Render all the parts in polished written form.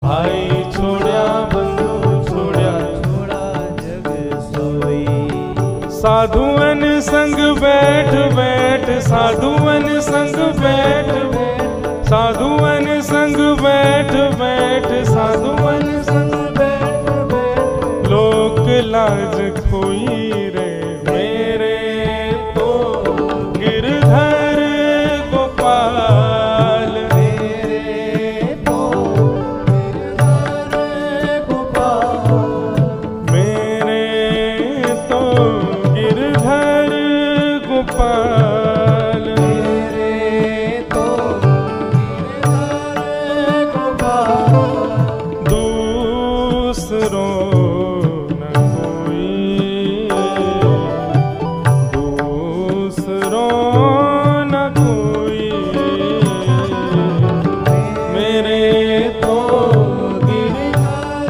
भाई छोड़या बंधु छोड़या छोड़ा जग सोई। साधुअन संग बैठ बैठ साधुअन संग बैठ साधुअन संग बैठ बैठ साधुअन संग बैठ बैठ लोक लाज खोई रे मेरे तो गिरधर गोपाल मेरे तो गिरधर गोपाल। मेरे तो गिरधर गोपाल मेरे तो गिरधर गोपाल। दूसरों न कोई दूसरों न कोई मेरे तो गिरधर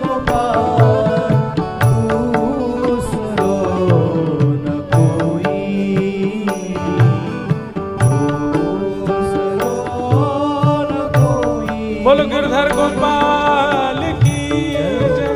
गोपाल। दूसरो न कोई दूसरो न कोई। बोलो गिरधर गोपाल की जय।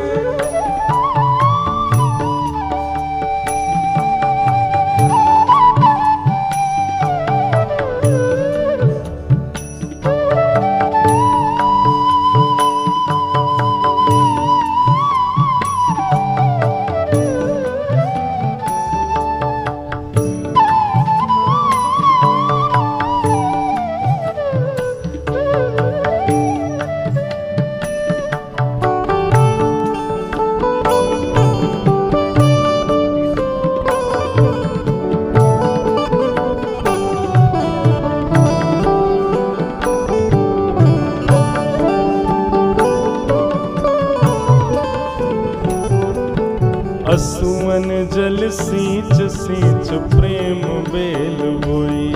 असुवन जल सींच सींच प्रेम बेल बोई।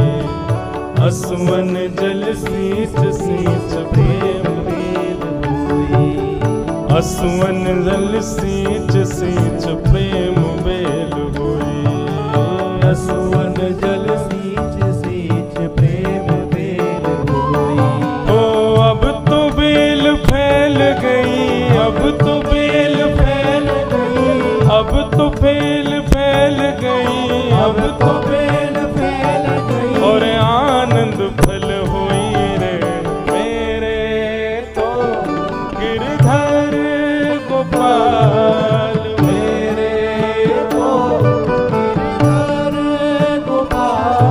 असुवन जल सींच सींच प्रेम बेल बोई। असुवन जल सींच सींच प्रेम बेल बोई। असुवन जल सींच सींच प्रेम बेल बोई। ओ अब तो बेल फैल गई अब तो बेल फैल गई अब तो बेल फैल गई अब तो बेल फैल गई। और आनंद फल हुई रे मेरे तो गिरधर गोपाल। मेरे तो गिरधर गोपाल।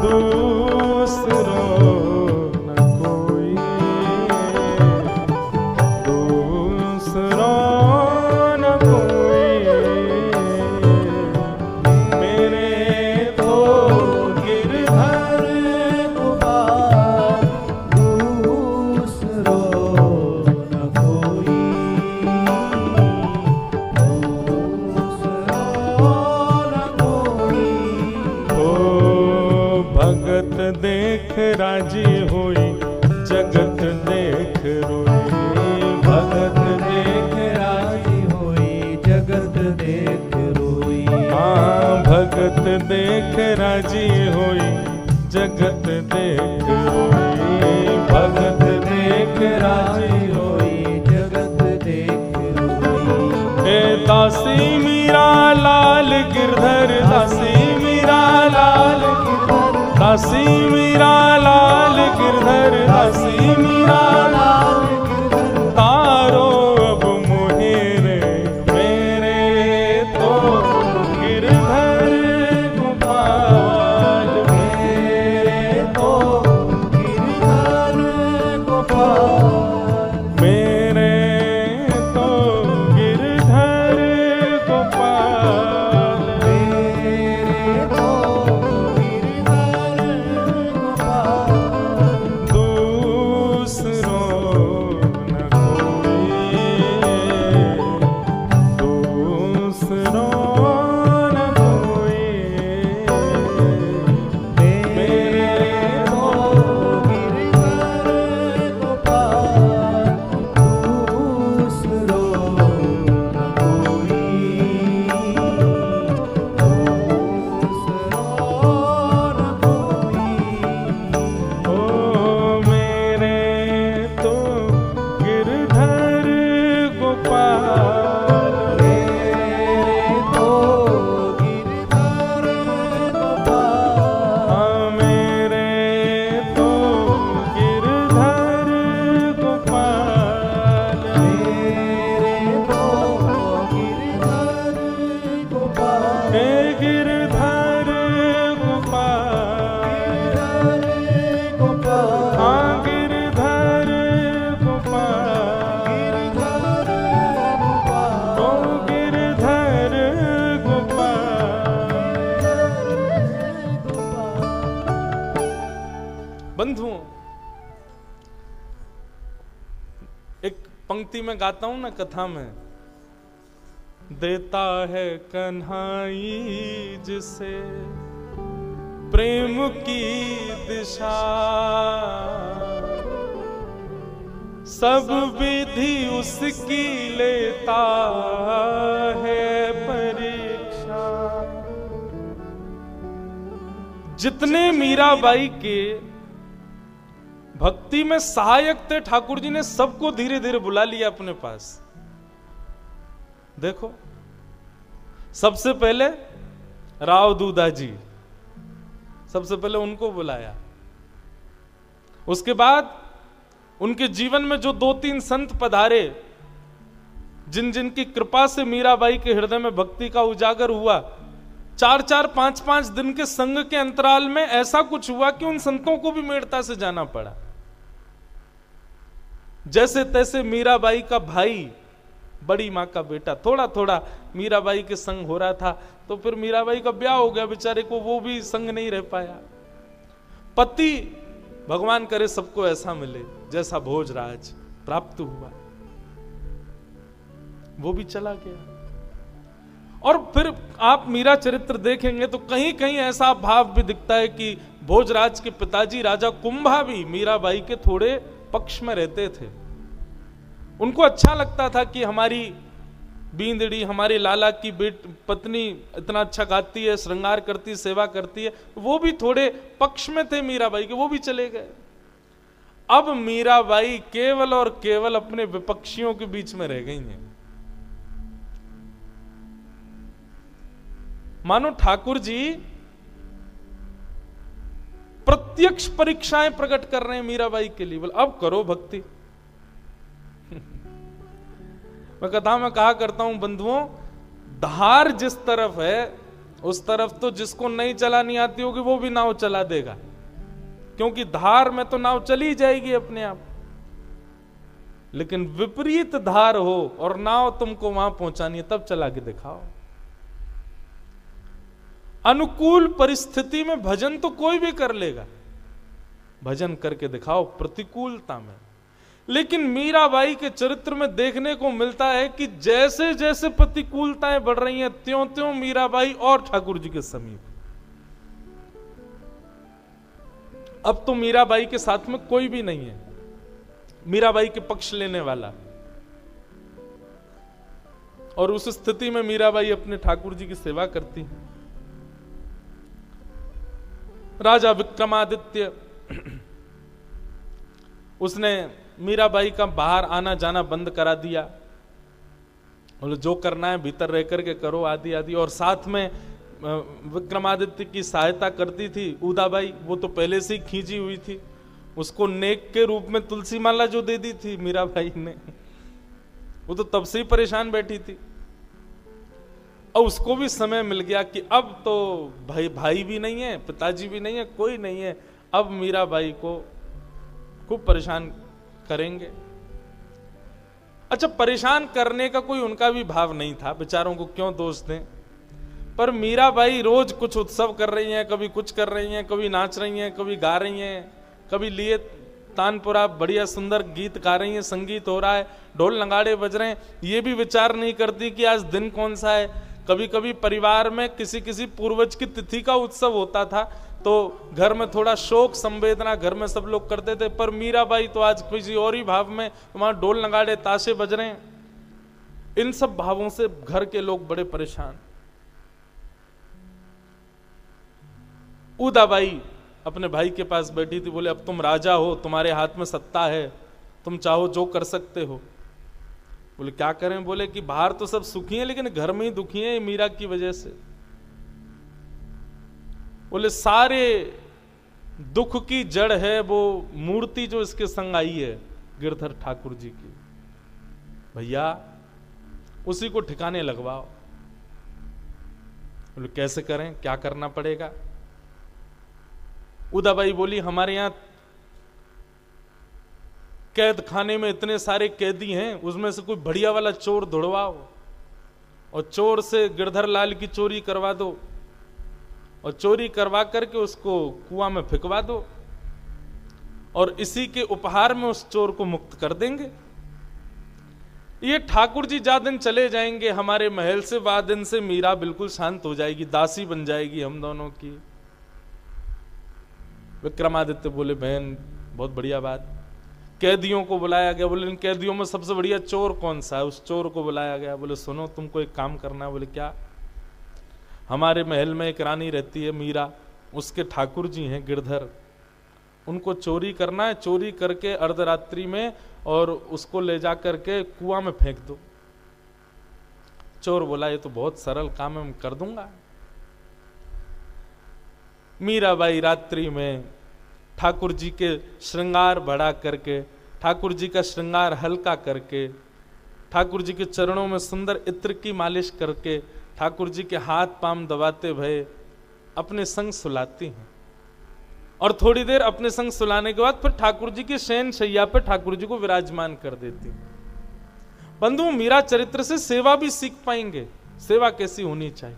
दूसरों न कोई दूसरों न कोई मेरे तो गिरधर गोपाल। दूसरो न कोई दूसरो न कोई। ओ भगत देख राजी हुई जगत देख रोई। भगत देख राजी होई जगत देख रोई। हाँ भगत देख राजी हुई जगत देख रोई। भगत देख राजी होई जगत देख रोई। हे दासी मीरा लाल गिरधर दासी मीरा लाल गिरधर दासी मीरा लाल गिरधर दासी मीरा लाल गिरधर तारो अब मोहे रे मेरे तो गिरधर गोपाल। मेरे तो गिरधर गोपाल। मेरे तो गिरधर गोपाल। मेरे तो गिरधर गोपाल। दूसरों न कोई दूसरों न कोई मेरे तो गिरधर गोपाल। एक पंक्ति में गाता हूं ना कथा में, देता है कन्हाई जिसे प्रेम की दिशा, सब विधि उसकी लेता है परीक्षा। जितने मीराबाई के भक्ति में सहायक थे, ठाकुर जी ने सबको धीरे धीरे बुला लिया अपने पास। देखो, सबसे पहले राव दूधा जी, सबसे पहले उनको बुलाया। उसके बाद उनके जीवन में जो 2-3 संत पधारे, जिन जिन की कृपा से मीराबाई के हृदय में भक्ति का उजागर हुआ, 4-4, 5-5 दिन के संग के अंतराल में ऐसा कुछ हुआ कि उन संतों को भी मेड़ता से जाना पड़ा। जैसे तैसे मीराबाई का भाई, बड़ी माँ का बेटा, थोड़ा थोड़ा मीराबाई के संग हो रहा था, तो फिर मीराबाई का ब्याह हो गया, बेचारे को वो भी संग नहीं रह पाया। पति, भगवान करे सबको ऐसा मिले जैसा भोजराज प्राप्त हुआ, वो भी चला गया। और फिर आप मीरा चरित्र देखेंगे तो कहीं कहीं ऐसा भाव भी दिखता है कि भोजराज के पिताजी राजा कुंभा भी मीराबाई के थोड़े पक्ष में रहते थे। उनको अच्छा लगता था कि हमारी बींदड़ी, हमारे लाला की पत्नी इतना अच्छा गाती है, श्रृंगार करती, सेवा करती है। वो भी थोड़े पक्ष में थे मीराबाई के, वो भी चले गए। अब मीराबाई केवल और केवल अपने विपक्षियों के बीच में रह गई हैं। मानो ठाकुर जी प्रत्यक्ष परीक्षाएं प्रकट कर रहे हैं मीराबाई के लिए। बोले अब करो भक्ति। मैं कथा में कहा करता हूं बंधुओं, धार जिस तरफ है उस तरफ तो जिसको नहीं चलानी आती होगी वो भी नाव चला देगा, क्योंकि धार में तो नाव चली जाएगी अपने आप। लेकिन विपरीत धार हो और नाव तुमको वहां पहुंचानी है, तब चला के दिखाओ। अनुकूल परिस्थिति में भजन तो कोई भी कर लेगा, भजन करके दिखाओ प्रतिकूलता में। लेकिन मीराबाई के चरित्र में देखने को मिलता है कि जैसे जैसे प्रतिकूलताएं बढ़ रही हैं, त्यों त्यों मीराबाई और ठाकुर जी के समीप। अब तो मीराबाई के साथ में कोई भी नहीं है मीराबाई के पक्ष लेने वाला, और उस स्थिति में मीराबाई अपने ठाकुर जी की सेवा करती है। राजा विक्रमादित्य उसने मीराबाई का बाहर आना जाना बंद करा दिया। बोले जो करना है भीतर रह करके करो, आदि आदि। और साथ में विक्रमादित्य की सहायता करती थी उदाबाई, वो तो पहले से ही खींची हुई थी। उसको नेक के रूप में तुलसी माला जो दे दी थी मीराबाई ने, वो तो तब से ही परेशान बैठी थी। और उसको भी समय मिल गया कि अब तो भाई भी नहीं है, पिताजी भी नहीं है, कोई नहीं है, अब मीराबाई को खूब परेशान करेंगे। अच्छा, परेशान करने का कोई उनका भी भाव नहीं था, बेचारों को क्यों दोष दें। पर मीराबाई रोज कुछ उत्सव कर रही हैं, कभी कुछ कर रही हैं, कभी नाच रही हैं, कभी गा रही हैं, कभी लिए तानपुरा बढ़िया सुंदर गीत गा रही हैं, संगीत हो रहा है, ढोल नगाड़े बज रहे हैं। ये भी विचार नहीं करती कि आज दिन कौन सा है। कभी कभी परिवार में किसी किसी पूर्वज की तिथि का उत्सव होता था तो घर में थोड़ा शोक संवेदना घर में सब लोग करते थे। पर मीराबाई तो आज किसी और ही भाव में, वहां ढोल नगाड़े ताशे बज रहे हैं। इन सब भावों से घर के लोग बड़े परेशान। उदाबाई अपने भाई के पास बैठी थी। बोले अब तुम राजा हो, तुम्हारे हाथ में सत्ता है, तुम चाहो जो कर सकते हो। बोले क्या करें। बोले कि बाहर तो सब सुखी हैं लेकिन घर में ही दुखी हैं मीरा की वजह से। बोले सारे दुख की जड़ है वो मूर्ति जो इसके संग आई है गिरधर ठाकुर जी की, भैया उसी को ठिकाने लगवाओ। बोले कैसे करें, क्या करना पड़ेगा। उदाबाई बोली हमारे यहां कैद खाने में इतने सारे कैदी हैं, उसमें से कोई बढ़िया वाला चोर ढूंढवाओ और चोर से गिरधर लाल की चोरी करवा दो और चोरी करवा करके उसको कुआं में फेंकवा दो और इसी के उपहार में उस चोर को मुक्त कर देंगे। ये ठाकुर जी जा दिन चले जाएंगे हमारे महल से, वह दिन से मीरा बिल्कुल शांत हो जाएगी, दासी बन जाएगी हम दोनों की। विक्रमादित्य बोले बहन बहुत बढ़िया बात। कैदियों को बुलाया गया, बोले इन कैदियों में सबसे बढ़िया चोर कौन सा है? उस चोर को बुलाया गया, बोले सुनो तुमको एक काम करना है। बोले क्या? हमारे महल में एक रानी रहती है मीरा, उसके ठाकुर जी हैं गिरधर, उनको चोरी करना है, चोरी करके अर्धरात्रि में और उसको ले जा करके कुआं में फेंक दो। चोर बोला ये तो बहुत सरल काम है, मैं कर दूंगा। मीराबाई रात्रि में ठाकुर जी के श्रृंगार बढ़ा करके, ठाकुर जी का श्रृंगार हल्का करके, ठाकुर जी के चरणों में सुंदर इत्र की मालिश करके, ठाकुर जी के हाथ पांव दबाते भये अपने संग सुलाती हैं। और थोड़ी देर अपने संग सुलाने के बाद फिर ठाकुर जी की शयन शैया पर ठाकुर जी को विराजमान कर देती। बंधु मीरा चरित्र से सेवा भी सीख पाएंगे, सेवा कैसी होनी चाहिए।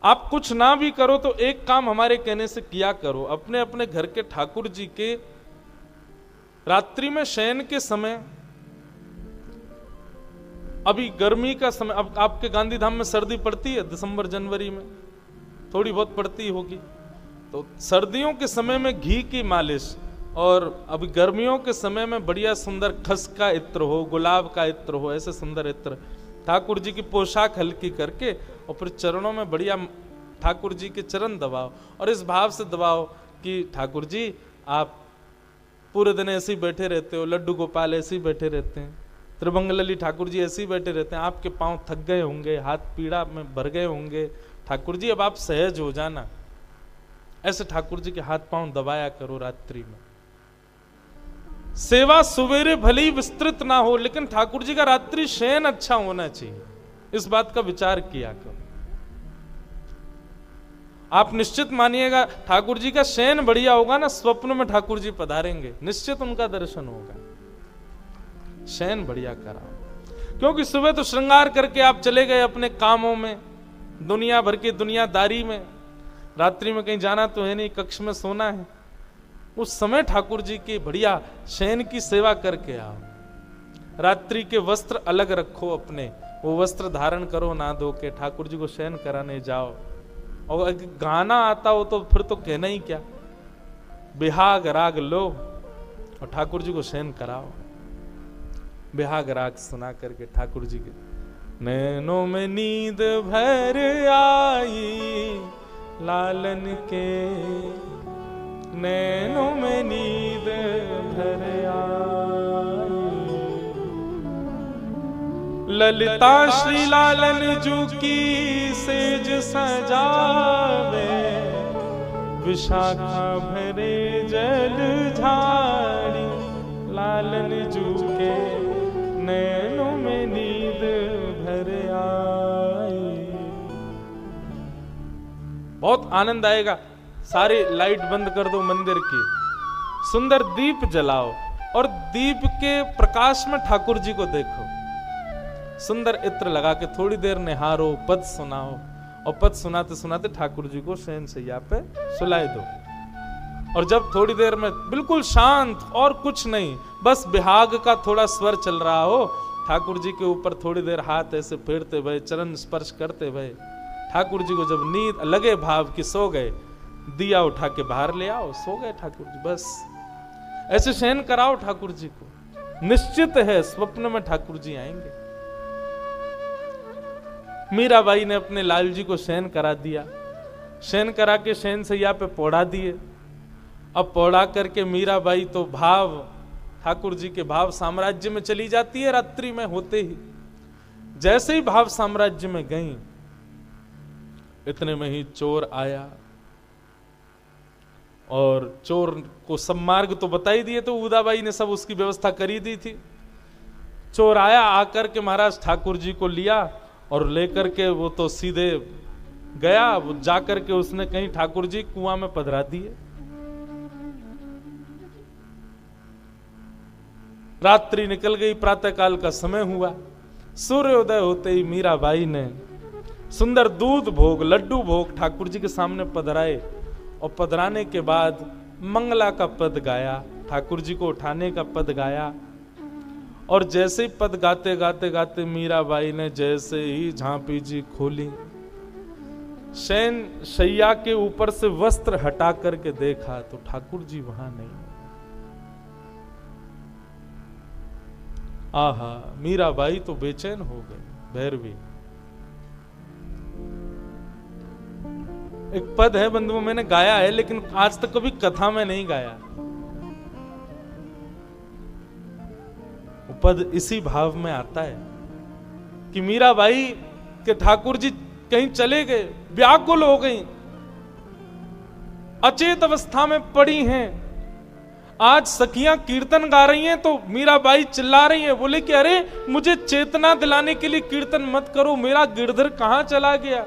आप कुछ ना भी करो तो एक काम हमारे कहने से किया करो, अपने अपने घर के ठाकुर जी के रात्रि में शयन के समय, अभी गर्मी का समय, अब आपके गांधीधाम में सर्दी पड़ती है दिसंबर जनवरी में, थोड़ी बहुत पड़ती होगी, तो सर्दियों के समय में घी की मालिश, और अभी गर्मियों के समय में बढ़िया सुंदर खस का इत्र हो, गुलाब का इत्र हो, ऐसे सुंदर इत्र ठाकुर जी की पोशाक हल्की करके और फिर चरणों में बढ़िया ठाकुर जी के चरण दबाओ, और इस भाव से दबाओ कि ठाकुर जी आप पूरे दिन ऐसे ही बैठे रहते हो, लड्डू गोपाल ऐसे ही बैठे रहते हैं, त्रिभंगलली ठाकुर जी ऐसे ही बैठे रहते हैं, आपके पांव थक गए होंगे, हाथ पीड़ा में भर गए होंगे, ठाकुर जी अब आप सहज हो जाना। ऐसे ठाकुर जी के हाथ पांव दबाया करो रात्रि में। सेवा सवेरे भले ही विस्तृत ना हो, लेकिन ठाकुर जी का रात्रि शयन अच्छा होना चाहिए, इस बात का विचार किया करो। आप निश्चित मानिएगा ठाकुर जी का शयन बढ़िया होगा ना, स्वप्न में ठाकुर जी पधारेंगे, निश्चित उनका दर्शन होगा। शयन बढ़िया कराओ, क्योंकि सुबह तो श्रृंगार करके आप चले गए अपने कामों में, दुनिया भर की दुनियादारी में, रात्रि में कहीं जाना तो है नहीं, कक्ष में सोना है। उस समय ठाकुर जी की बढ़िया शयन की सेवा करके आओ। रात्रि के वस्त्र अलग रखो अपने, वो वस्त्र धारण करो ना धो के, ठाकुर जी को शयन कराने जाओ। और गाना आता हो तो फिर तो कहना ही क्या, बिहाग राग लो और ठाकुर जी को शयन कराओ। बिहाग राग सुना करके ठाकुर जी के नैनों में नींद भर आई, लालन के नैनों में नींद भर आई, ललिता श्री लालन जू की सेज सजावे, विशाखा भरे जल झाड़ी, लालन जू के नैनों में नींद भर आई। बहुत आनंद आएगा। सारे लाइट बंद कर दो मंदिर की, सुंदर दीप जलाओ और दीप के प्रकाश में ठाकुर जी को देखो, सुंदर इत्र लगा के थोड़ी देर निहारो, पद सुनाओ, और पद सुनाते सुनाते ठाकुर जी को शयन शैया पे सुलाए दो। और जब थोड़ी देर में बिल्कुल शांत और कुछ नहीं, बस बिहाग का थोड़ा स्वर चल रहा हो, ठाकुर जी के ऊपर थोड़ी देर हाथ ऐसे फेरते भये, चरण स्पर्श करते भये, ठाकुर जी को जब नींद लगे भाव की सो गए, दिया उठा के बाहर ले आओ, सो गए ठाकुर जी। बस ऐसे शयन कराओ ठाकुर जी को, निश्चित है स्वप्न में ठाकुर जी आएंगे। मीराबाई ने अपने लाल जी को शयन करा दिया, शयन करा के शयन सैया पे पौड़ा दिए। अब पौड़ा करके मीराबाई तो भाव ठाकुर जी के भाव साम्राज्य में चली जाती है। रात्रि में होते ही जैसे ही भाव साम्राज्य में गई, इतने में ही चोर आया, और चोर को सब मार्ग तो बता ही दिए, तो उदाबाई ने सब उसकी व्यवस्था करी दी थी। चोर आया, आकर के महाराज ठाकुर जी को लिया और लेकर के वो तो सीधे गया, वो जाकर के उसने कहीं ठाकुर जी कुआं में पधरा दिए। रात्रि निकल गई, प्रातःकाल का समय हुआ। सूर्योदय होते ही मीराबाई ने सुंदर दूध भोग, लड्डू भोग ठाकुर जी के सामने पधराए, और पधराने के बाद मंगला का पद गाया, ठाकुर जी को उठाने का पद गाया, और जैसे ही पद गाते गाते गाते मीराबाई ने जैसे ही झांपी जी खोली, शयन शैया के ऊपर से वस्त्र हटा करके देखा तो ठाकुर जी वहां नहीं। आहा, मीराबाई तो बेचैन हो गई। भैरवी एक पद है बंधुओं, मैंने गाया है लेकिन आज तक कभी कथा में नहीं गाया। वो पद इसी भाव में आता है कि मीराबाई के ठाकुर जी कहीं चले गए, व्याकुल हो गई, अचेत अवस्था में पड़ी हैं। आज सखियां कीर्तन गा रही हैं तो मीराबाई चिल्ला रही हैं, बोले कि अरे मुझे चेतना दिलाने के लिए कीर्तन मत करो, मेरा गिरधर कहां चला गया,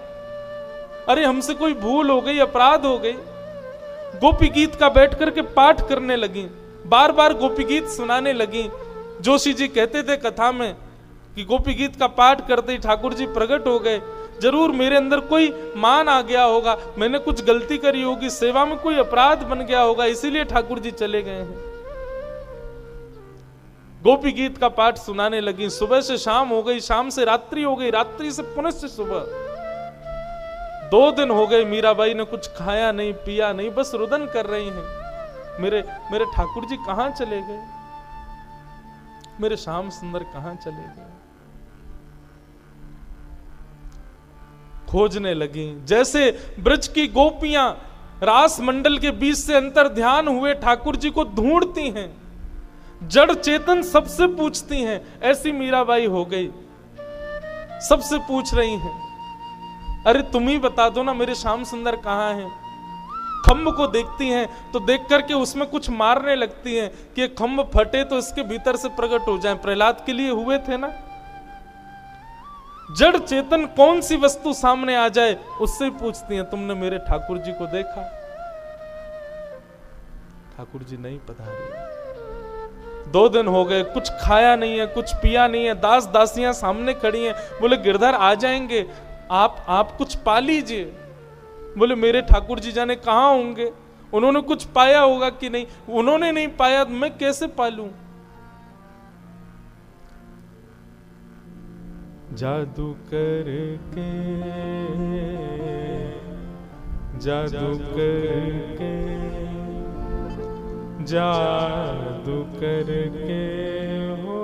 अरे हमसे कोई भूल हो गई, अपराध हो गई। गोपी गीत का बैठ करके पाठ करने लगी, बार बार गोपी गीत सुनाने लगी। जोशी जी कहते थे कथा में कि गोपी गीत का पाठ करते ही ठाकुर जी प्रकट हो गए। जरूर मेरे अंदर कोई मान आ गया होगा, मैंने कुछ गलती करी होगी, सेवा में कोई अपराध बन गया होगा, इसीलिए ठाकुर जी चले गए हैं। गोपी गीत का पाठ सुनाने लगी। सुबह से शाम हो गई, शाम से रात्रि हो गई, रात्रि से पुनः से सुबह। 2 दिन हो गए, मीराबाई ने कुछ खाया नहीं पिया नहीं, बस रुदन कर रही हैं, मेरे ठाकुर जी कहां चले गए, मेरे श्याम सुंदर कहां चले गए। खोजने लगी, जैसे ब्रज की गोपियां रास मंडल के बीच से अंतर ध्यान हुए ठाकुर जी को ढूंढती हैं, जड़ चेतन सबसे पूछती हैं, ऐसी मीराबाई हो गई। सबसे पूछ रही हैं, अरे तुम ही बता दो ना मेरे श्याम सुंदर कहां हैं। खम्भ को देखती हैं तो देख करके उसमें कुछ मारने लगती हैं कि ये खम्भ फटे तो इसके भीतर से प्रकट हो जाए। प्रहलाद के लिए हुए थे ना। जड़ चेतन कौन सी वस्तु सामने आ जाए उससे पूछती हैं, तुमने मेरे ठाकुर जी को देखा? ठाकुर जी नहीं पधारे। 2 दिन हो गए, कुछ खाया नहीं है, कुछ पिया नहीं है, दास दासियां सामने खड़ी हैं, बोले गिरधर आ जाएंगे, आप कुछ पा लीजिए। बोले मेरे ठाकुर जी जाने कहां होंगे, उन्होंने कुछ पाया होगा कि नहीं, उन्होंने नहीं पाया मैं कैसे पालूं। जादू करके, जादू करके, जादू करके हो,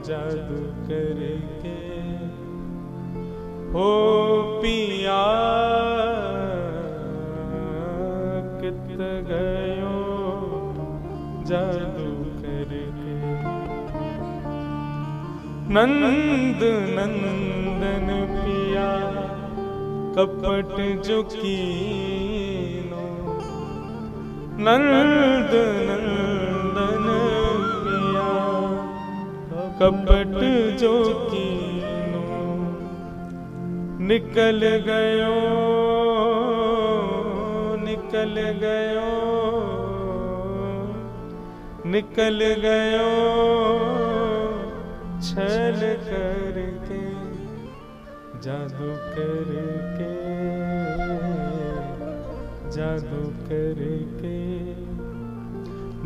जादू करके हो पिया कित गयो जादू करके। नंद नंदन पिया कपट जो कीनो, नंद नंदन पिया कपट जो कीनो, निकल गयो, निकल गयो, निकल गयो छल करके, जादू करके, जादू करके,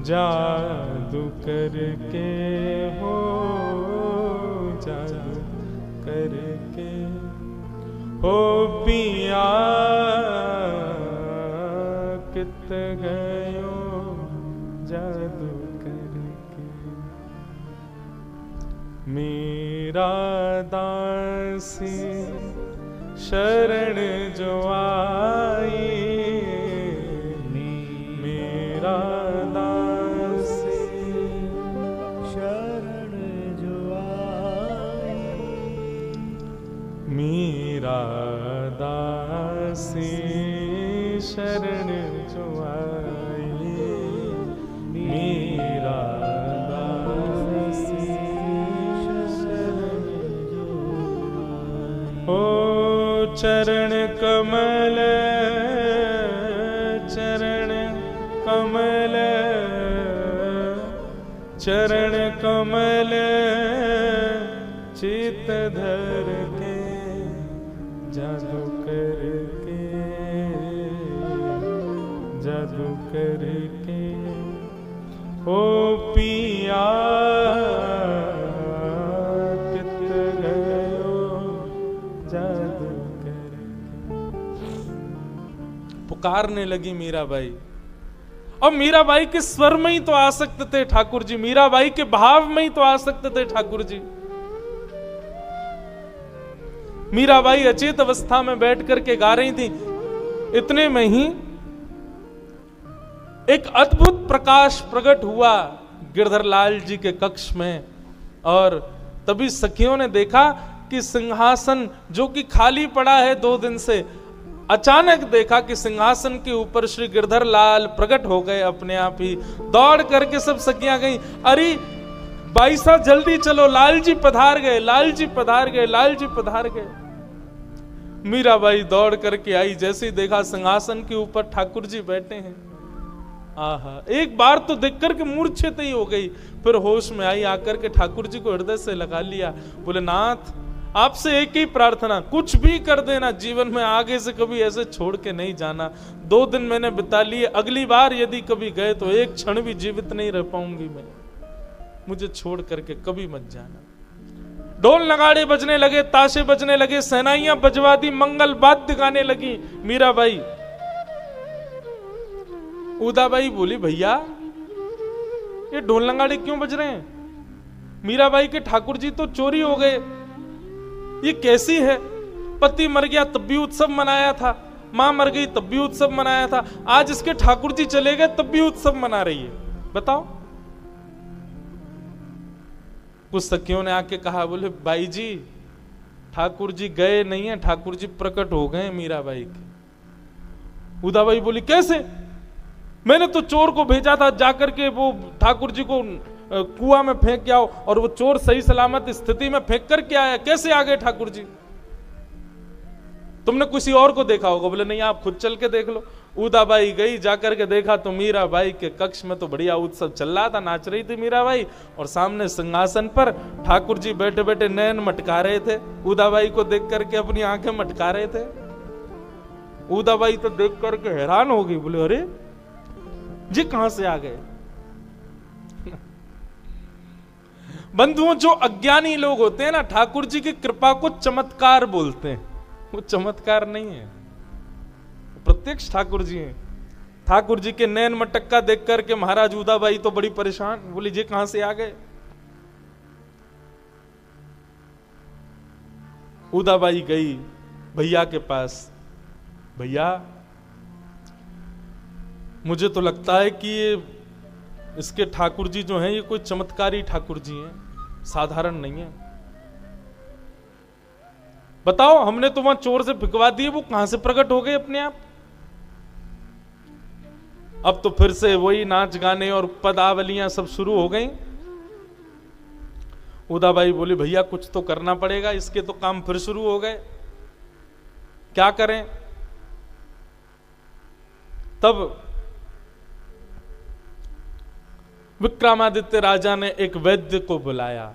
जादू करके हो, जादू करके हो पिया कित गयो जादू करके। मेरा दासी शरण जो आई, मेरा दासी शरण जो आई, मेरा दासी शरण जो आई, मेरा दासी शरण जो आई। ओ चरण कमल, चरण कमल, चरण कमल चित धर के, जादू करके, जादू करके हो पिया पुकारने लगी मीराबाई। और मीराबाई के स्वर में ही तो आसक्त थे ठाकुर जी, मीराबाई के भाव में ही तो आसक्त थे ठाकुर जी। मीराबाई अचेत अवस्था में बैठ करके गा रही थी। इतने में ही एक अद्भुत प्रकाश प्रकट हुआ गिरधर लाल जी के कक्ष में, और तभी सखियों ने देखा कि सिंहासन जो कि खाली पड़ा है 2 दिन से, अचानक देखा कि सिंहासन के ऊपर श्री गिरधर लाल प्रकट हो गए अपने आप ही। दौड़ करके सब सखियां गई, अरे भाई साहब जल्दी चलो, लाल जी पधार गए, लाल जी पधार गए, लाल जी पधार गए। मीराबाई दौड़ करके आई, जैसे ही देखा सिंहासन के ऊपर ठाकुर जी बैठे हैं। आहा, एक बार तो देख करके मूर्छित ही हो गई, फिर होश में आई, आकर के ठाकुर जी को हृदय से लगा लिया। बोले नाथ, आपसे एक ही प्रार्थना, कुछ भी कर देना, जीवन में आगे से कभी ऐसे छोड़ के नहीं जाना। 2 दिन मैंने बिता लिए, अगली बार यदि कभी गए तो एक क्षण भी जीवित नहीं रह पाऊंगी मैं, मुझे छोड़ करके कभी मत जाना। ढोल नगाड़े बजने लगे, ताशे बजने लगे, सहनाइयां बजवा दी, मंगल वाद्य गाने लगी मीराबाई। उदाबाई बोली, भैया ये ढोल नगाड़े क्यों बज रहे हैं? मीराबाई के ठाकुर जी तो चोरी हो गए, ये कैसी है? पति मर गया तब भी उत्सव मनाया था, मां मर गई तब भी उत्सव मनाया था, आज इसके ठाकुर जी चले गए तब भी उत्सव मना रही है, बताओ। कुछ सखियों ने आके कहा, बोले बाई जी ठाकुर जी गए नहीं है, ठाकुर जी प्रकट हो गए मीराबाई के। उदाबाई बोली, कैसे? मैंने तो चोर को भेजा था जाकर के वो ठाकुर जी को कुआं में फेंक के आओ, और वो चोर सही सलामत स्थिति में फेंक करके आया, कैसे आ गए ठाकुर जी? तुमने किसी और को देखा होगा। बोले नहीं, आप खुद चल के देख लो। उदाबाई गई, जाकर के देखा तो मीराबाई के कक्ष में तो बढ़िया उत्सव चल रहा था, नाच रही थी मीराबाई, और सामने सिंहासन पर ठाकुर जी बैठे बैठे नयन मटका रहे थे, उदाबाई को देख करके अपनी आंखें मटका रहे थे। उदाबाई तो देख करके हैरान हो गई, बोले अरे जी कहां से आ गए? बंधुओं, जो अज्ञानी लोग होते हैं ना, ठाकुर जी की कृपा को चमत्कार बोलते हैं। वो चमत्कार नहीं है, प्रत्यक्ष ठाकुर जी हैं। ठाकुर जी के नैन मटक्का देख करके महाराज उदाबाई तो बड़ी परेशान, बोली जी कहां से आ गए? उदाबाई गई भैया के पास, भैया मुझे तो लगता है कि ये इसके ठाकुर जी जो हैं ये कोई चमत्कारी ठाकुर जी हैं, साधारण नहीं है। बताओ, हमने तो वहां चोर से फिकवा दिए, वो कहां से प्रकट हो गए अपने आप? अब तो फिर से वही नाच गाने और पदावलियां सब शुरू हो गई। उदाबाई बोली, भैया कुछ तो करना पड़ेगा, इसके तो काम फिर शुरू हो गए, क्या करें? तब विक्रमादित्य राजा ने एक वैद्य को बुलाया,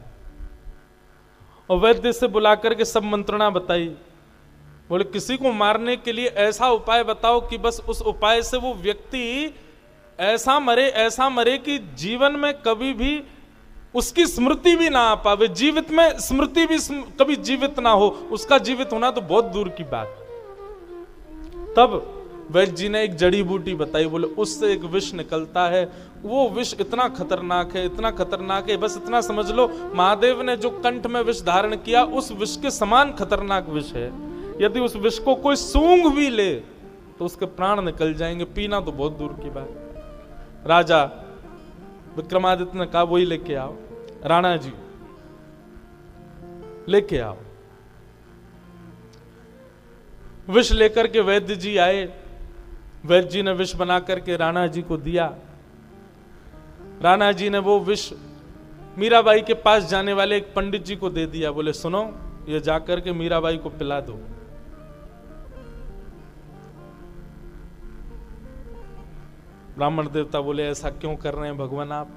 और वैद्य से बुलाकर के सब मंत्रणा बताई। बोले किसी को मारने के लिए ऐसा उपाय बताओ कि बस उस उपाय से वो व्यक्ति ऐसा मरे कि जीवन में कभी भी उसकी स्मृति भी ना आ पावे, जीवित में स्मृति भी कभी जीवित ना हो, उसका जीवित होना तो बहुत दूर की बात। तब वैद्य जी ने एक जड़ी बूटी बताई, बोले उससे एक विष निकलता है, वो विष इतना खतरनाक है, इतना खतरनाक है, बस इतना समझ लो महादेव ने जो कंठ में विष धारण किया उस विष के समान खतरनाक विष है। यदि उस विष को कोई सूंघ भी ले तो उसके प्राण निकल जाएंगे, पीना तो बहुत दूर की बात। राजा विक्रमादित्य ने कहा वही लेके आओ, राणा जी लेके आओ। विष लेकर के वैद्य जी आए, वैद्य जी ने विष बना करके राणा जी को दिया। राणा जी ने वो विष मीराबाई के पास जाने वाले एक पंडित जी को दे दिया। बोले सुनो, ये जाकर के मीराबाई को पिला दो। ब्राह्मण देवता बोले ऐसा क्यों कर रहे हैं भगवान आप?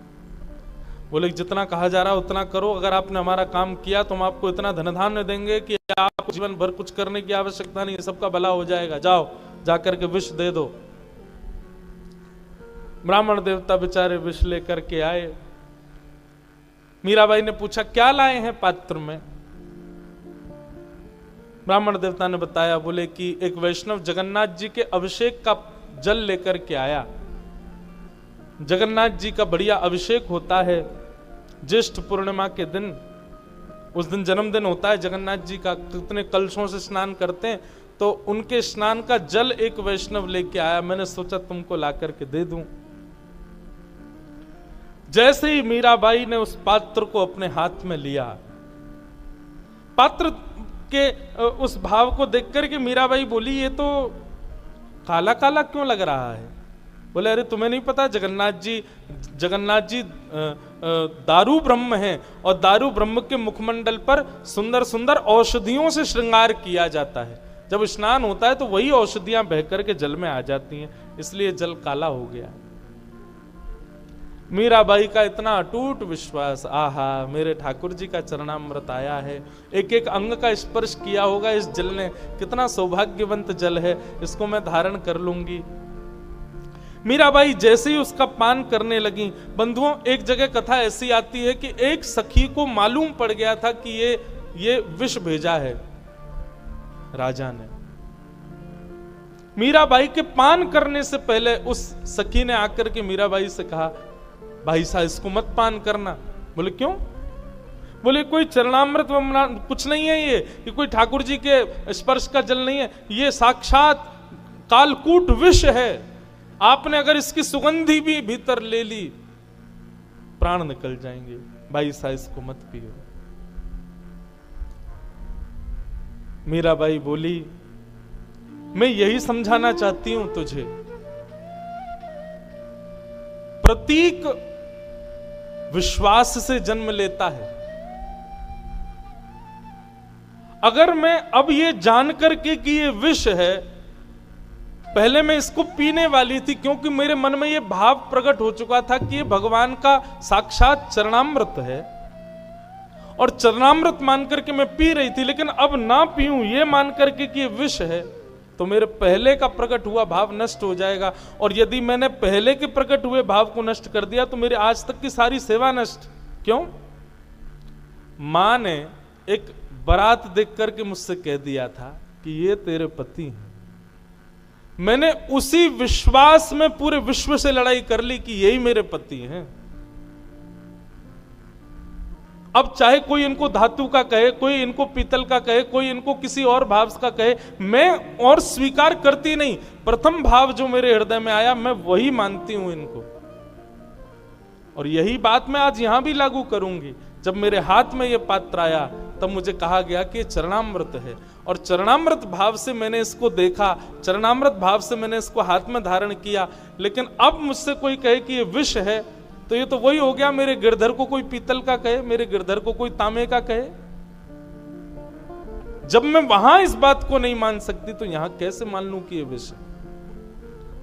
बोले जितना कहा जा रहा है उतना करो, अगर आपने हमारा काम किया तो हम आपको इतना धन धान्य देंगे कि आपको जीवन भर कुछ करने की आवश्यकता नहीं, सबका भला हो जाएगा, जाओ जाकर के विष दे दो। ब्राह्मण देवता बेचारे विष लेकर के आए। मीराबाई ने पूछा क्या लाए हैं पात्र में? ब्राह्मण देवता ने बताया, बोले कि एक वैष्णव जगन्नाथ जी के अभिषेक का जल लेकर के आया। जगन्नाथ जी का बढ़िया अभिषेक होता है ज्येष्ठ पूर्णिमा के दिन। उस दिन जन्मदिन होता है जगन्नाथ जी का। कितने कलशों से स्नान करते हैं, तो उनके स्नान का जल एक वैष्णव लेके आया। मैंने सोचा तुमको ला करके दे दूं। जैसे ही मीराबाई ने उस पात्र को अपने हाथ में लिया, पात्र के उस भाव को देख करके मीराबाई बोली, ये तो काला काला क्यों लग रहा है? बोले, अरे तुम्हें नहीं पता जगन्नाथ जी दारू ब्रह्म हैं, और दारू ब्रह्म के मुखमंडल पर सुंदर सुंदर औषधियों से श्रृंगार किया जाता है। जब स्नान होता है तो वही औषधियां बह करके जल में आ जाती हैं, इसलिए जल काला हो गया। मीराबाई का इतना अटूट विश्वास, आहा मेरे ठाकुर जी का चरणामृत आया है, एक एक अंग का स्पर्श किया होगा इस जल ने, कितना सौभाग्यवंत जल है, इसको मैं धारण कर लूंगी। मीराबाई जैसे ही उसका पान करने लगी, बंधुओं एक जगह कथा ऐसी आती है कि एक सखी को मालूम पड़ गया था कि ये विष भेजा है राजा ने। मीराबाई के पान करने से पहले उस सखी ने आकर के मीराबाई से कहा, भाई साहब इसको मत पान करना। बोले क्यों? बोले कोई चरणामृत कुछ नहीं है, ये कोई ठाकुर जी के स्पर्श का जल नहीं है, ये साक्षात कालकूट विष है। आपने अगर इसकी सुगंधी भी भीतर ले ली, प्राण निकल जाएंगे। भाई साहब इसको मत पियो। मीराबाई बोली, मैं यही समझाना चाहती हूं तुझे, प्रतीक विश्वास से जन्म लेता है। अगर मैं अब ये जान करके कि ये विष है, पहले मैं इसको पीने वाली थी, क्योंकि मेरे मन में ये भाव प्रकट हो चुका था कि ये भगवान का साक्षात चरणामृत है, और चरणामृत मान करके मैं पी रही थी, लेकिन अब ना पीऊं ये मान करके कि ये विष है, तो मेरे पहले का प्रकट हुआ भाव नष्ट हो जाएगा। और यदि मैंने पहले के प्रकट हुए भाव को नष्ट कर दिया तो मेरे आज तक की सारी सेवा नष्ट। क्यों? मां ने एक बारात देख करके मुझसे कह दिया था कि ये तेरे पति हैं। मैंने उसी विश्वास में पूरे विश्व से लड़ाई कर ली कि यही मेरे पति हैं। अब चाहे कोई इनको धातु का कहे, कोई इनको पीतल का कहे, कोई इनको किसी और भाव का कहे, मैं और स्वीकार करती नहीं। प्रथम भाव जो मेरे हृदय में आया मैं वही मानती हूं इनको। और यही बात मैं आज यहां भी लागू करूंगी। जब मेरे हाथ में यह पात्र आया तब मुझे कहा गया कि चरणामृत है, और चरणामृत भाव से मैंने इसको देखा, चरणामृत भाव से मैंने इसको हाथ में धारण किया। लेकिन अब मुझसे कोई कहे कि ये विष है, तो ये तो वही हो गया, मेरे गिरधर को कोई पीतल का कहे, मेरे गिरधर को कोई तांबे का कहे। जब मैं वहां इस बात को नहीं मान सकती तो यहां कैसे मान लूं कि ये विष है?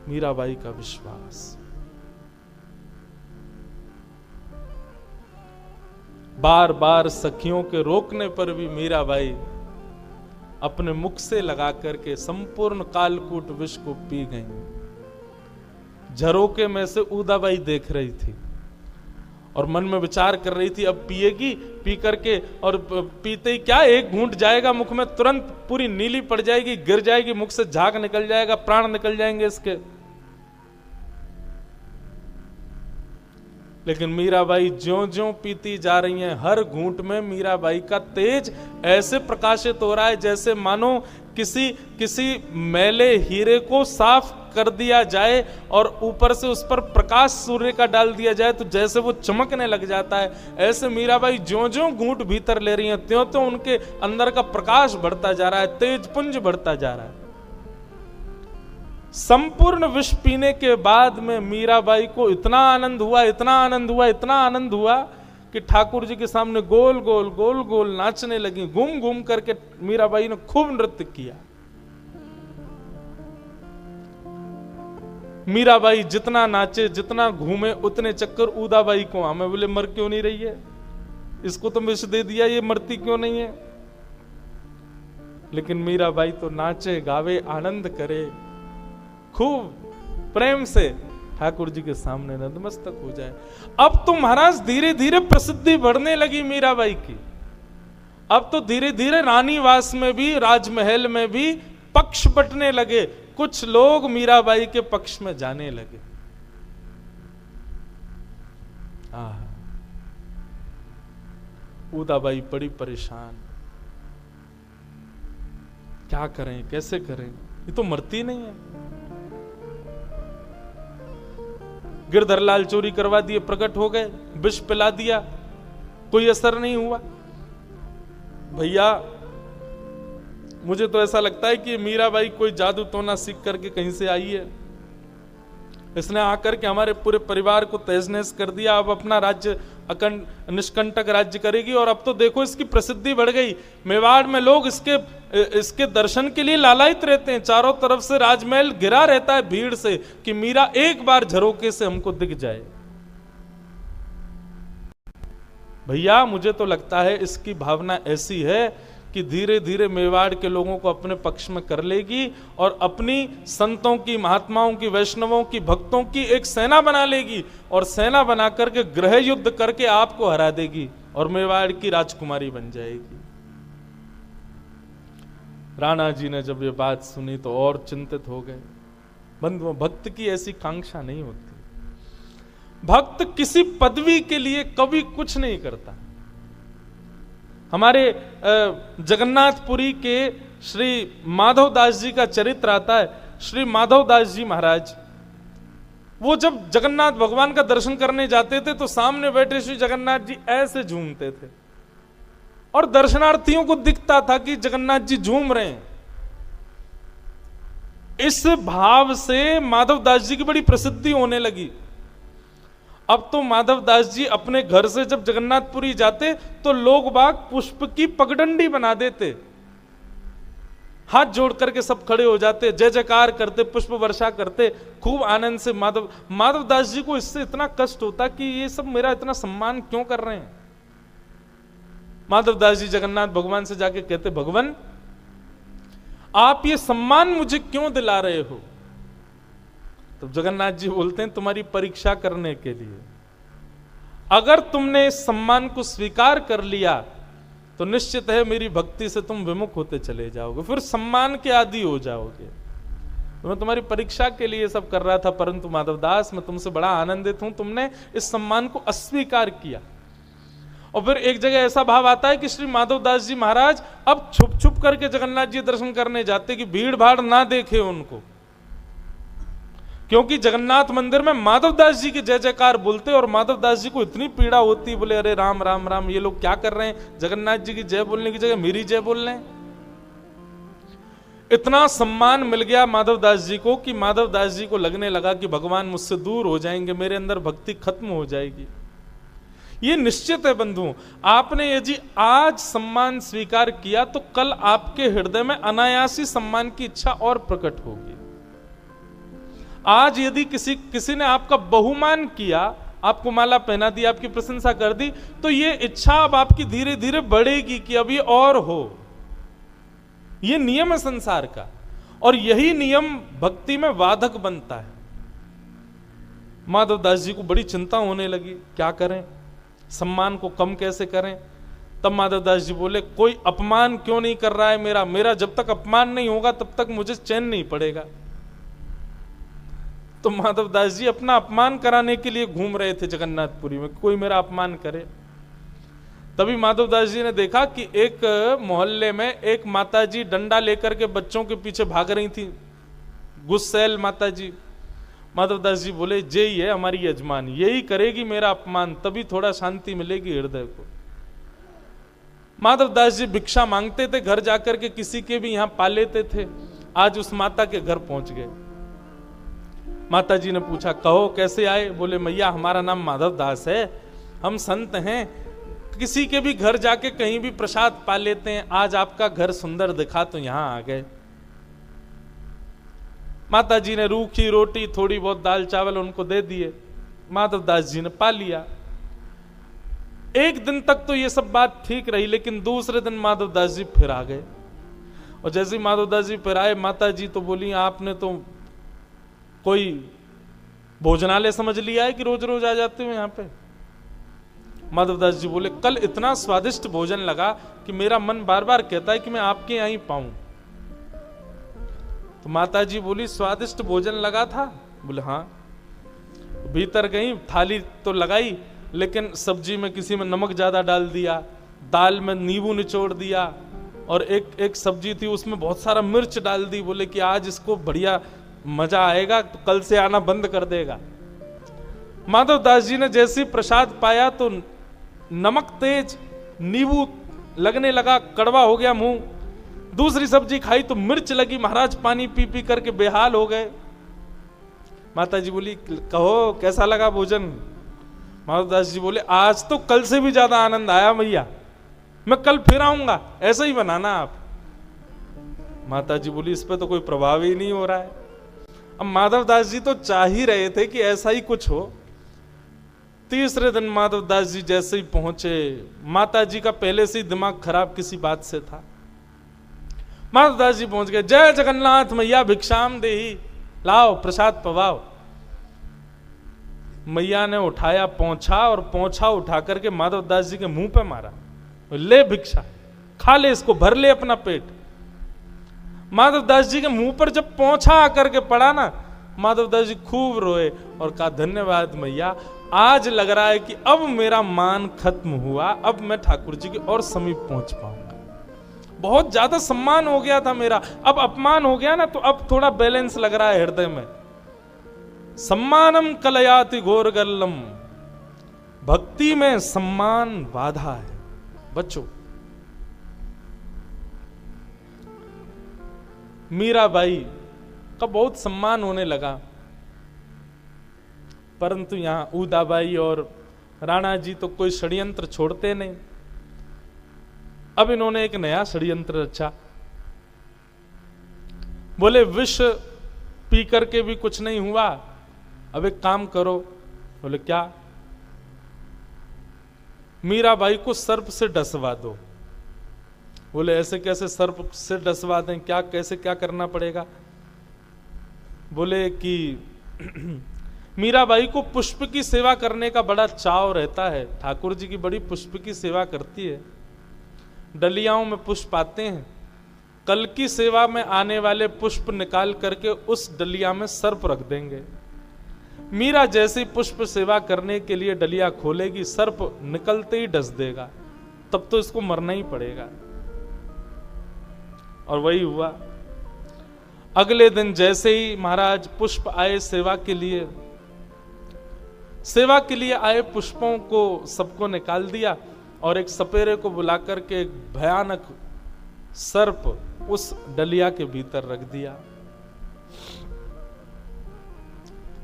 मीराबाई का विश्वास। बार बार सखियों के रोकने पर भी मीराबाई अपने मुख से लगा करके संपूर्ण कालकूट विष को पी गई। झरोके में से उदाबाई देख रही थी और मन में विचार कर रही थी, अब पिएगी, पी करके, और पीते ही क्या एक घूंट जाएगा मुख में, तुरंत पूरी नीली पड़ जाएगी, गिर जाएगी, मुख से झाग निकल जाएगा, प्राण निकल जाएंगे इसके। लेकिन मीराबाई ज्यों ज्यों पीती जा रही हैं, हर घूंट में मीराबाई का तेज ऐसे प्रकाशित हो रहा है जैसे मानो किसी मैले हीरे को साफ कर दिया जाए और ऊपर से उस पर प्रकाश सूर्य का डाल दिया जाए तो जैसे वो चमकने लग जाता है। ऐसे मीराबाई ज्यों ज्यों घूंट भीतर ले रही हैं, त्यों त्यों उनके अंदर का प्रकाश बढ़ता जा रहा है, तेज पुंज बढ़ता जा रहा है। संपूर्ण विष पीने के बाद में मीराबाई को इतना आनंद हुआ, इतना आनंद हुआ, इतना आनंद हुआ कि ठाकुर जी के सामने गोल गोल गोल गोल नाचने लगी। घूम घूम करके मीराबाई ने खूब नृत्य किया। मीराबाई जितना नाचे, जितना घूमे, उतने चक्कर उदाबाई को आमे। बोले मर क्यों नहीं रही है, इसको तो विष दे दिया, ये मरती क्यों नहीं है? लेकिन मीराबाई तो नाचे गावे, आनंद करे, खूब प्रेम से ठाकुर जी के सामने नतमस्तक हो जाए। अब तो महाराज धीरे धीरे प्रसिद्धि बढ़ने लगी मीराबाई की। अब तो धीरे धीरे रानीवास में भी, राजमहल में भी पक्ष बटने लगे कुछ लोग मीराबाई के पक्ष में जाने लगे। उदाबाई बड़ी परेशान, क्या करें कैसे करें, ये तो मरती नहीं है। गिरधरलाल चोरी करवा दिए, प्रकट हो गए, विष पिला दिया, कोई असर नहीं हुआ। भैया मुझे तो ऐसा लगता है कि मीराबाई कोई जादू टोना सीख करके कहीं से आई है। इसने आकर के हमारे पूरे परिवार को तहस नहस कर दिया। अब अपना राज्य अखंड निष्कंटक राज्य करेगी। और अब तो देखो इसकी प्रसिद्धि बढ़ गई, मेवाड़ में लोग इसके दर्शन के लिए लालायित रहते हैं। चारों तरफ से राजमहल घिरा रहता है भीड़ से कि मीरा एक बार झरोके से हमको दिख जाए। भैया मुझे तो लगता है इसकी भावना ऐसी है कि धीरे धीरे मेवाड़ के लोगों को अपने पक्ष में कर लेगी और अपनी संतों की, महात्माओं की, वैष्णवों की, भक्तों की एक सेना बना लेगी और सेना बना करके गृह युद्ध करके आपको हरा देगी और मेवाड़ की राजकुमारी बन जाएगी। राणा जी ने जब ये बात सुनी तो और चिंतित हो गए। बंधुओं, भक्त की ऐसी कांक्षा नहीं होती। भक्त किसी पदवी के लिए कभी कुछ नहीं करता। हमारे जगन्नाथपुरी के श्री माधवदास जी का चरित्र आता है। श्री माधवदास जी महाराज वो जब जगन्नाथ भगवान का दर्शन करने जाते थे तो सामने बैठे श्री जगन्नाथ जी ऐसे झूमते थे और दर्शनार्थियों को दिखता था कि जगन्नाथ जी झूम रहे हैं। इस भाव से माधवदास जी की बड़ी प्रसिद्धि होने लगी। अब तो माधवदास जी अपने घर से जब जगन्नाथपुरी जाते तो लोग बाग पुष्प की पगडंडी बना देते, हाथ जोड़ करके सब खड़े हो जाते, जय जयकार करते, पुष्प वर्षा करते, खूब आनंद से। माधवदास जी को इससे इतना कष्ट होता कि ये सब मेरा इतना सम्मान क्यों कर रहे हैं। माधवदास जी जगन्नाथ भगवान से जाके कहते, भगवान आप ये सम्मान मुझे क्यों दिला रहे हो? तो जगन्नाथ जी बोलते हैं, तुम्हारी परीक्षा करने के लिए। अगर तुमने इस सम्मान को स्वीकार कर लिया तो निश्चित है मेरी भक्ति से तुम विमुख होते चले जाओगे, फिर सम्मान के आदी हो जाओगे। तो मैं तुम्हारी परीक्षा के लिए सब कर रहा था, परंतु माधवदास मैं तुमसे बड़ा आनंदित हूं, तुमने इस सम्मान को अस्वीकार किया। और फिर एक जगह ऐसा भाव आता है कि श्री माधवदास जी महाराज अब छुप छुप करके जगन्नाथ जी दर्शन करने जाते कि भीड़ भाड़ ना देखे उनको, क्योंकि जगन्नाथ मंदिर में माधवदास जी के जय जयकार बोलते और माधवदास जी को इतनी पीड़ा होती, बोले अरे राम राम राम, ये लोग क्या कर रहे हैं, जगन्नाथ जी की जय बोलने की जगह मेरी जय बोल रहे हैं। इतना सम्मान मिल गया माधवदास जी को कि माधवदास जी को लगने लगा कि भगवान मुझसे दूर हो जाएंगे, मेरे अंदर भक्ति खत्म हो जाएगी। ये निश्चित है बंधुओं, आपने यदि आज सम्मान स्वीकार किया तो कल आपके हृदय में अनायासी सम्मान की इच्छा और प्रकट होगी। आज यदि किसी ने आपका बहुमान किया, आपको माला पहना दी, आपकी प्रशंसा कर दी, तो ये इच्छा अब आपकी धीरे धीरे बढ़ेगी कि अब ये और हो। ये नियम है संसार का और यही नियम भक्ति में वाधक बनता है। माधवदास जी को बड़ी चिंता होने लगी, क्या करें, सम्मान को कम कैसे करें। तब माधवदास जी बोले, कोई अपमान क्यों नहीं कर रहा है मेरा जब तक अपमान नहीं होगा तब तक मुझे चैन नहीं पड़ेगा। तो माधवदास जी अपना अपमान कराने के लिए घूम रहे थे जगन्नाथपुरी में, कोई मेरा अपमान करे। तभी माधवदास जी ने देखा कि एक मोहल्ले में एक माताजी डंडा लेकर के बच्चों के पीछे भाग रही थी, गुस्सैल माताजी। माधवदास जी बोले, यही है हमारी यजमान, यही करेगी मेरा अपमान, तभी थोड़ा शांति मिलेगी हृदय को। माधवदास जी भिक्षा मांगते थे, घर जाकर के किसी के भी यहां पा लेते थे। आज उस माता के घर पहुंच गए। माता जी ने पूछा, कहो कैसे आए? बोले, मैया हमारा नाम माधवदास है, हम संत हैं, किसी के भी घर जाके कहीं भी प्रसाद पा लेते हैं, आज आपका घर सुंदर दिखा तो यहां आ गए। माता जी ने रूखी रोटी, थोड़ी बहुत दाल चावल उनको दे दिए, माधवदास जी ने पा लिया। एक दिन तक तो ये सब बात ठीक रही, लेकिन दूसरे दिन माधवदास जी फिर आ गए। और जैसे माधवदास जी फिर आए, माता जी तो बोली, आपने तो कोई भोजनालय समझ लिया है कि रोज रोज आ जाते हो यहाँ पे? माधवदास जी बोले, कल इतना स्वादिष्ट भोजन लगा कि मेरा मन बार बार कहता है कि मैं आपके यहाँ ही पाऊं। तो माताजी बोली स्वादिष्ट भोजन लगा था? बोले हाँ। भीतर गई, थाली तो लगाई, लेकिन सब्जी में किसी में नमक ज्यादा डाल दिया, दाल में नींबू निचोड़ दिया, और एक सब्जी थी उसमें बहुत सारा मिर्च डाल दी। बोले कि आज इसको बढ़िया मजा आएगा, तो कल से आना बंद कर देगा। माधव दास जी ने जैसे ही प्रसाद पाया तो नमक तेज, नींबू लगने लगा, कड़वा हो गया मुंह। दूसरी सब्जी खाई तो मिर्च लगी, महाराज पानी पी पी करके बेहाल हो गए। माता जी बोली कहो कैसा लगा भोजन? माधव दास जी बोले आज तो कल से भी ज्यादा आनंद आया भैया, मैं कल फिर आऊंगा, ऐसा ही बनाना आप। माता जी बोली इस पे तो कोई प्रभाव ही नहीं हो रहा है। अब माधव दास जी तो चाह ही रहे थे कि ऐसा ही कुछ हो। तीसरे दिन माधव दास जी जैसे ही पहुंचे, माता जी का पहले से ही दिमाग खराब किसी बात से था। माधव दास जी पहुंच गए, जय जगन्नाथ मैया भिक्षाम देही, लाओ प्रसाद पवाओ। मैया ने उठाया पोंछा, और पोंछा उठा करके माधव दास जी के मुंह पे मारा, ले भिक्षा, खा ले इसको, भर ले अपना पेट। माधव दास जी के मुंह पर जब पोंछा आकर के पड़ा ना, माधव दास जी खूब रोए और कहा धन्यवाद मैया, आज लग रहा है कि अब मेरा मान खत्म हुआ, अब मैं ठाकुर जी के और समीप पहुंच पाऊंगा। बहुत ज्यादा सम्मान हो गया था मेरा, अब अपमान हो गया ना, तो अब थोड़ा बैलेंस लग रहा है हृदय में। सम्मानम कलयाति घोर गल्लम, भक्ति में सम्मान बाधा है बच्चों। मीराबाई का बहुत सम्मान होने लगा, परंतु यहां उदाबाई और राणा जी तो कोई षड्यंत्र छोड़ते नहीं। अब इन्होंने एक नया षड्यंत्र रचा। बोले विष पी करके भी कुछ नहीं हुआ, अब एक काम करो। बोले क्या? मीराबाई को सर्प से डसवा दो। बोले ऐसे कैसे सर्प से डसवा दें, क्या कैसे क्या करना पड़ेगा? बोले कि मीराबाई को पुष्प की सेवा करने का बड़ा चाव रहता है, ठाकुर जी की बड़ी पुष्प की सेवा करती है, डलियाओं में पुष्प आते हैं, कल की सेवा में आने वाले पुष्प निकाल करके उस डलिया में सर्प रख देंगे। मीरा जैसी पुष्प सेवा करने के लिए डलिया खोलेगी, सर्प निकलते ही डस देगा, तब तो इसको मरना ही पड़ेगा। और वही हुआ। अगले दिन जैसे ही महाराज पुष्प आए सेवा के लिए आए पुष्पों को सबको निकाल दिया, और एक सपेरे को बुला करके एक भयानक सर्प उस डलिया के भीतर रख दिया।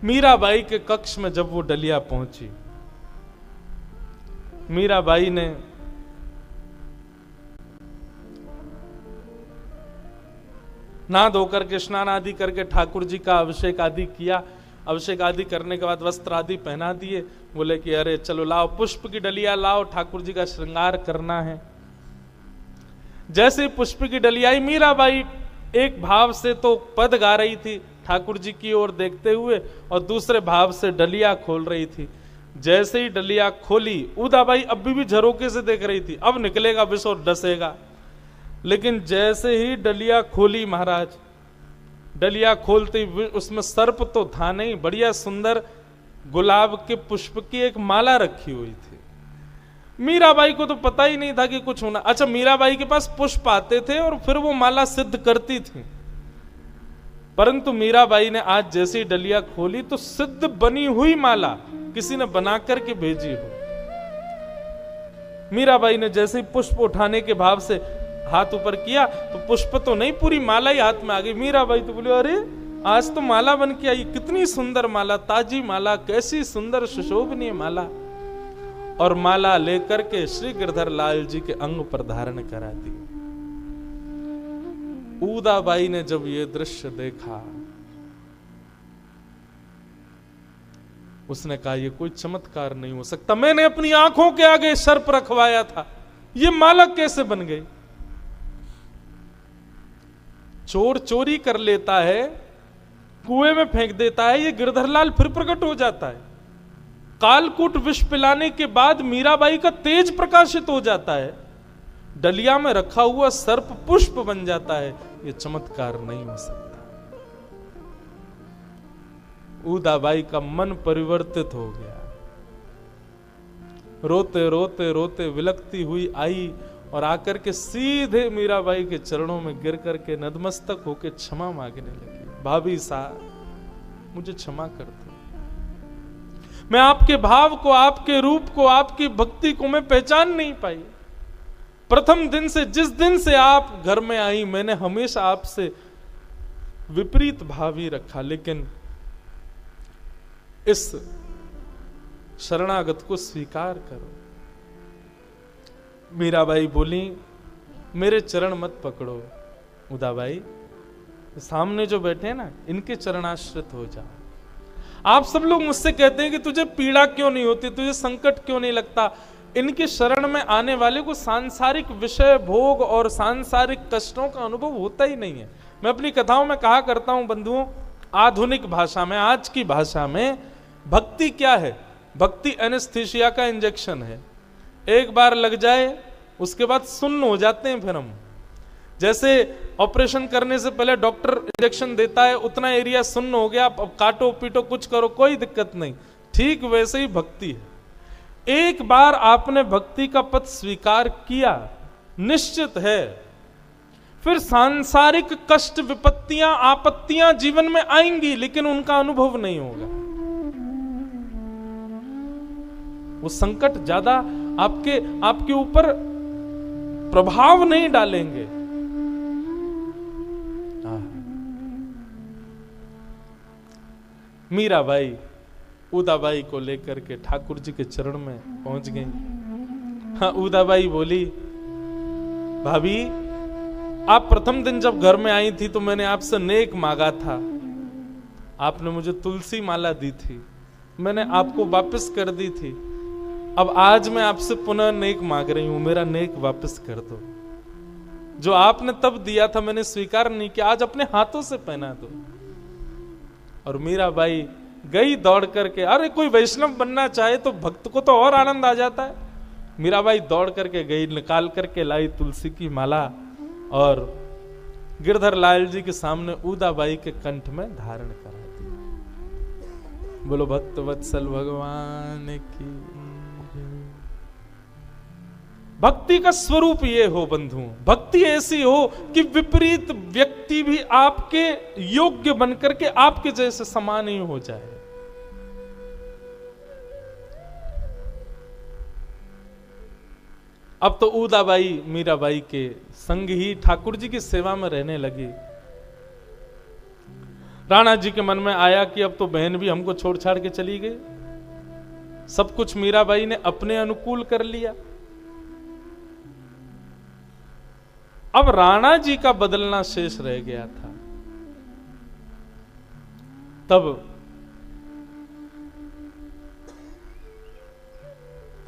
मीराबाई के कक्ष में जब वो डलिया पहुंची, मीराबाई ने नहा धोकर के स्नान आदि करके ठाकुर जी का अभिषेक आदि किया। अभिषेक आदि करने के बाद वस्त्र आदि पहना दिए। बोले कि अरे चलो लाओ पुष्प की डलिया लाओ, ठाकुर जी का श्रृंगार करना है। जैसे पुष्प की डलिया आई, मीराबाई एक भाव से तो पद गा रही थी ठाकुर जी की ओर देखते हुए, और दूसरे भाव से डलिया खोल रही थी। जैसे ही डलिया खोली, उदाबाई अभी भी झरोके से देख रही थी, अब निकलेगा विष और डसेगा। लेकिन जैसे ही डलिया खोली महाराज, डलिया खोलते ही उसमें सर्प तो था नहीं, बढ़िया सुंदर गुलाब के पुष्प की एक माला रखी हुई थी। मीराबाई को तो पता ही नहीं था कि कुछ होना। अच्छा, मीराबाई के पास पुष्प आते थे और फिर वो माला सिद्ध करती थी, परंतु मीराबाई ने आज जैसे ही डलिया खोली तो सिद्ध बनी हुई माला किसी ने बना करके भेजी हो। मीराबाई ने जैसे ही पुष्प उठाने के भाव से हाथ ऊपर किया तो पुष्प तो नहीं, पूरी माला ही हाथ में आ गई। मीराबाई तो बोली अरे आज तो माला बन के आई, कितनी सुंदर माला, ताजी माला, कैसी सुंदर सुशोभनीय माला। और माला लेकर के श्री गिरधर लाल जी के अंग पर धारण करा दी। उदाबाई ने जब ये दृश्य देखा, उसने कहा ये कोई चमत्कार नहीं हो सकता, मैंने अपनी आंखों के आगे सर्प रखवाया था, ये माला कैसे बन गई? चोर चोरी कर लेता है, कुएं में फेंक देता है, ये गिरधरलाल फिर प्रकट हो जाता है। कालकूट विष पिलाने के बाद मीराबाई का तेज प्रकाशित हो जाता है, डलिया में रखा हुआ सर्प पुष्प बन जाता है, ये चमत्कार नहीं हो सकता। उदाबाई का मन परिवर्तित हो गया। रोते रोते रोते विलकती हुई आई और आकर के सीधे मीराबाई के चरणों में गिर करके नतमस्तक होके क्षमा मांगने लगी। भाभी साहब, मुझे क्षमा कर दो, मैं आपके भाव को, आपके रूप को, आपकी भक्ति को मैं पहचान नहीं पाई। प्रथम दिन से, जिस दिन से आप घर में आई, मैंने हमेशा आपसे विपरीत भाव ही रखा, लेकिन इस शरणागत को स्वीकार करो। मीराबाई बोली, मेरे चरण मत पकड़ो उदाबाई, सामने जो बैठे हैं ना, इनके चरणाश्रित हो जाओ। आप सब लोग मुझसे कहते हैं कि तुझे पीड़ा क्यों नहीं होती, तुझे संकट क्यों नहीं लगता। इनके शरण में आने वाले को सांसारिक विषय भोग और सांसारिक कष्टों का अनुभव होता ही नहीं है। मैं अपनी कथाओं में कहा करता हूं बंधुओं, आधुनिक भाषा में, आज की भाषा में, भक्ति क्या है? भक्ति एनेस्थीसिया का इंजेक्शन है। एक बार लग जाए उसके बाद सुन्न हो जाते हैं फिर हम। जैसे ऑपरेशन करने से पहले डॉक्टर इंजेक्शन देता है, उतना एरिया सुन्न हो गया, अब काटो पीटो कुछ करो कोई दिक्कत नहीं, ठीक वैसे ही भक्ति है। एक बार आपने भक्ति का पथ स्वीकार किया, निश्चित है फिर सांसारिक कष्ट, विपत्तियां, आपत्तियां जीवन में आएंगी, लेकिन उनका अनुभव नहीं होगा। वो संकट ज्यादा आपके ऊपर प्रभाव नहीं डालेंगे। मीराबाई उदाबाई को लेकर के ठाकुर जी के चरण में पहुंच गई। हाँ, उदाबाई बोली, भाभी आप प्रथम दिन जब घर में आई थी तो मैंने आपसे नेक मांगा था, आपने मुझे तुलसी माला दी थी, मैंने आपको वापस कर दी थी। अब आज मैं आपसे पुनः नेक मांग रही हूं, मेरा नेक वापस कर दो। जो आपने तब दिया था मैंने स्वीकार नहीं किया, आज अपने हाथों से पहना दो। और मीराबाई गई दौड़ करके, अरे कोई वैष्णव बनना चाहे तो भक्त को तो और आनंद आ जाता है। मीराबाई दौड़ करके गई, निकाल करके लाई तुलसी की माला और गिरधर लाल जी के सामने उदाबाई के कंठ में धारण करा दी। बोलो भक्त वत्सल भगवान की। भक्ति का स्वरूप ये हो बंधु, भक्ति ऐसी हो कि विपरीत व्यक्ति भी आपके योग्य बनकर के आपके जैसे समान ही हो जाए। अब तो उदाबाई मीराबाई के संग ही ठाकुर जी की सेवा में रहने लगी। राणा जी के मन में आया कि अब तो बहन भी हमको छोड़ छाड़ के चली गई, सब कुछ मीराबाई ने अपने अनुकूल कर लिया। अब राणा जी का बदलना शेष रह गया था। तब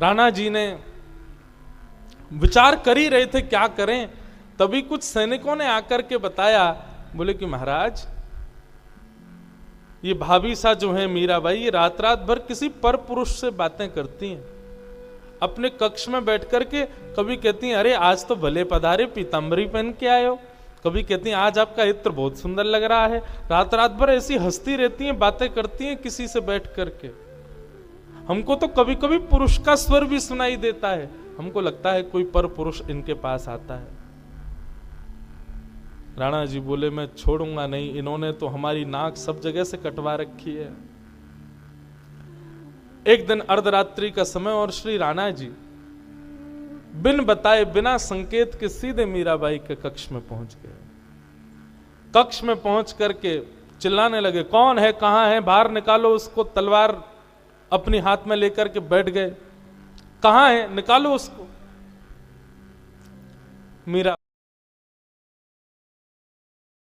राणा जी ने विचार कर ही रहे थे क्या करें, तभी कुछ सैनिकों ने आकर के बताया, बोले कि महाराज ये भाभी सा जो है मीराबाई, ये रात रात भर किसी पर पुरुष से बातें करती हैं। अपने कक्ष में बैठ करके कभी कहती हैं अरे आज तो भले पधारे, पीतांबरी पहन के आए हो। कभी कहती हैं आज आपका इत्र बहुत सुंदर लग रहा है। रात रात भर ऐसी हंसती रहती हैं, बातें करती हैं किसी से बैठ करके। हमको तो कभी कभी पुरुष का स्वर भी सुनाई देता है, हमको लगता है कोई पर पुरुष इनके पास आता है। राणा जी बोले मैं छोड़ूंगा नहीं, इन्होंने तो हमारी नाक सब जगह से कटवा रखी है। एक दिन अर्धरात्रि का समय और श्री राणा जी बिन बताए बिना संकेत के सीधे मीराबाई के कक्ष में पहुंच गए। कक्ष में पहुंच करके चिल्लाने लगे, कौन है, कहां है, बाहर निकालो उसको। तलवार अपनी हाथ में लेकर के बैठ गए, कहां है, निकालो उसको। मीरा